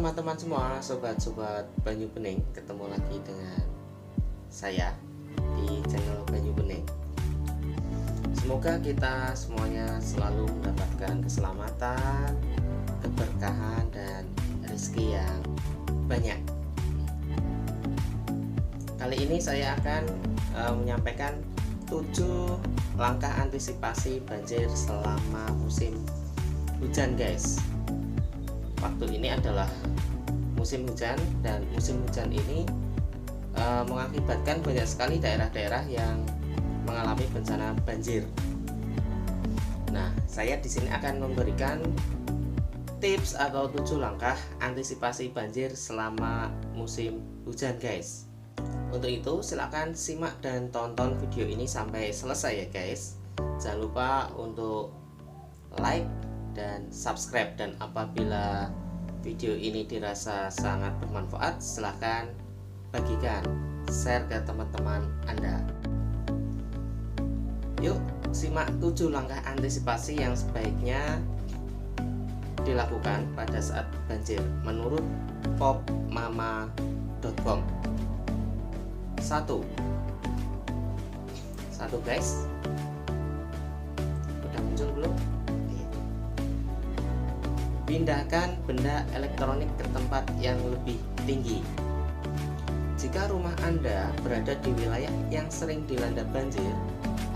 teman-teman semua, sobat-sobat Banyu Bening, ketemu lagi dengan saya di channel Banyu Bening. Semoga kita semuanya selalu mendapatkan keselamatan, keberkahan, dan rezeki yang banyak. Kali ini saya akan menyampaikan 7 langkah antisipasi banjir selama musim hujan, guys. Waktu ini adalah musim hujan, dan musim hujan ini mengakibatkan banyak sekali daerah-daerah yang mengalami bencana banjir. Nah, saya di sini akan memberikan tips atau 7 langkah antisipasi banjir selama musim hujan, guys. Untuk itu silakan simak dan tonton video ini sampai selesai ya, guys. Jangan lupa untuk like dan subscribe, dan apabila video ini dirasa sangat bermanfaat, silahkan bagikan, share ke teman-teman Anda. Yuk simak 7 langkah antisipasi yang sebaiknya dilakukan pada saat banjir menurut popmama.com. 1 guys, udah muncul belum? Pindahkan benda elektronik ke tempat yang lebih tinggi. Jika rumah Anda berada di wilayah yang sering dilanda banjir,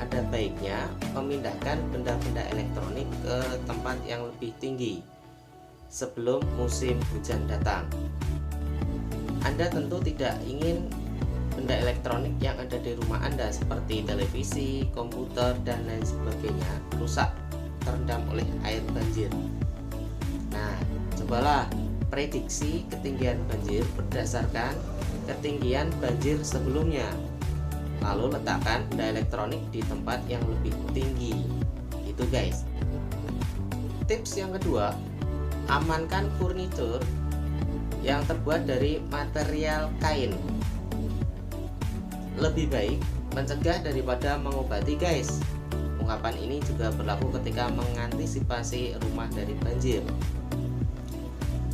ada baiknya memindahkan benda-benda elektronik ke tempat yang lebih tinggi sebelum musim hujan datang. Anda tentu tidak ingin benda elektronik yang ada di rumah Anda seperti televisi, komputer, dan lain sebagainya rusak terendam oleh air banjir. Nah, cobalah prediksi ketinggian banjir berdasarkan ketinggian banjir sebelumnya. Lalu letakkan benda elektronik di tempat yang lebih tinggi. Itu, guys. Tips yang kedua, amankan furnitur yang terbuat dari material kain. Lebih baik mencegah daripada mengobati, guys. Ungkapan ini juga berlaku ketika mengantisipasi rumah dari banjir.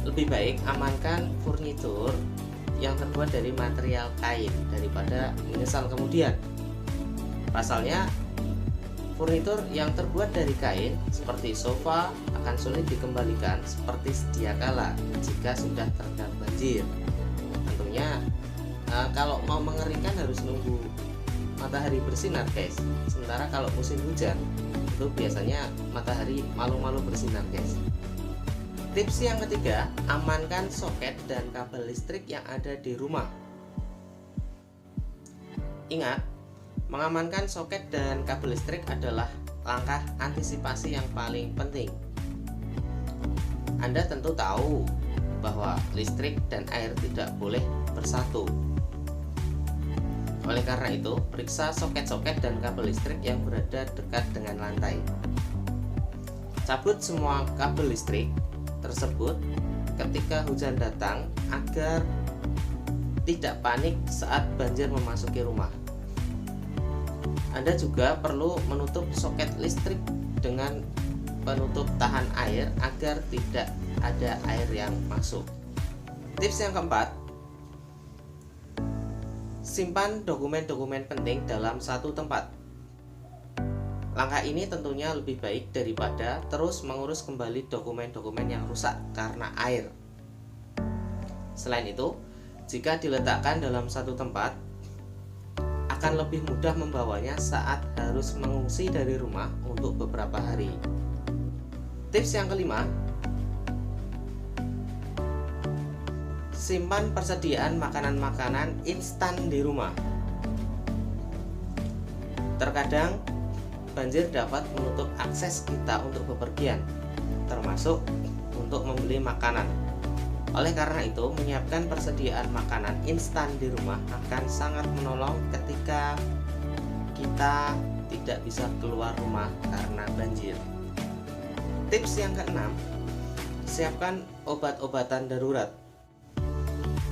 Lebih baik amankan furnitur yang terbuat dari material kain daripada menyesal kemudian. Pasalnya, furnitur yang terbuat dari kain seperti sofa akan sulit dikembalikan seperti sedia kala jika sudah terendam banjir. Tentunya kalau mau mengeringkan harus nunggu matahari bersinar, guys. Sementara kalau musim hujan itu biasanya matahari malu-malu bersinar, guys. Tips yang ketiga, amankan soket dan kabel listrik yang ada di rumah. Ingat, mengamankan soket dan kabel listrik adalah langkah antisipasi yang paling penting. Anda tentu tahu bahwa listrik dan air tidak boleh bersatu. Oleh karena itu, periksa soket-soket dan kabel listrik yang berada dekat dengan lantai. Cabut semua kabel listrik tersebut ketika hujan datang agar tidak panik saat banjir memasuki rumah. Anda juga perlu menutup soket listrik dengan penutup tahan air agar tidak ada air yang masuk. Tips yang keempat, simpan dokumen-dokumen penting dalam satu tempat. Langkah ini tentunya lebih baik daripada terus mengurus kembali dokumen-dokumen yang rusak karena air. Selain itu, jika diletakkan dalam satu tempat, akan lebih mudah membawanya saat harus mengungsi dari rumah untuk beberapa hari. Tips yang kelima, simpan persediaan makanan-makanan instan di rumah. Terkadang banjir dapat menutup akses kita untuk bepergian, termasuk untuk membeli makanan. Oleh karena itu, menyiapkan persediaan makanan instan di rumah akan sangat menolong ketika kita tidak bisa keluar rumah karena banjir. Tips yang keenam, siapkan obat-obatan darurat.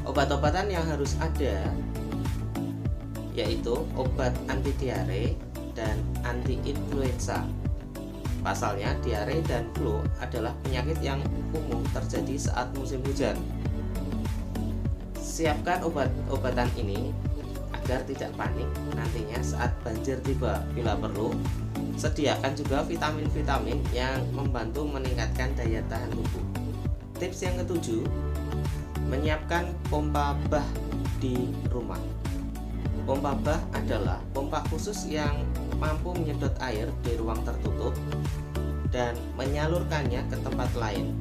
Obat-obatan yang harus ada yaitu obat anti diare dan anti-influenza. Pasalnya, diare dan flu adalah penyakit yang umum terjadi saat musim hujan. Siapkan obat-obatan ini agar tidak panik nantinya saat banjir tiba. Bila perlu, sediakan juga vitamin-vitamin yang membantu meningkatkan daya tahan tubuh. Tips yang ketujuh, menyiapkan pompa bah di rumah. Pompa bah adalah pompa khusus yang mampu menyedot air di ruang tertutup dan menyalurkannya ke tempat lain.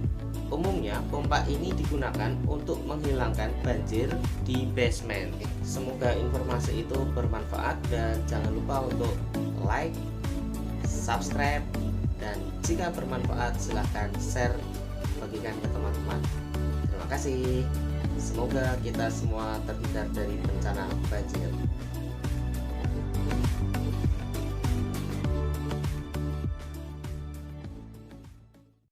Umumnya pompa ini digunakan untuk menghilangkan banjir di basement. Semoga informasi itu bermanfaat dan jangan lupa untuk like, subscribe, dan jika bermanfaat silahkan share, bagikan ke teman-teman. Terima kasih. Semoga kita semua terhindar dari bencana banjir.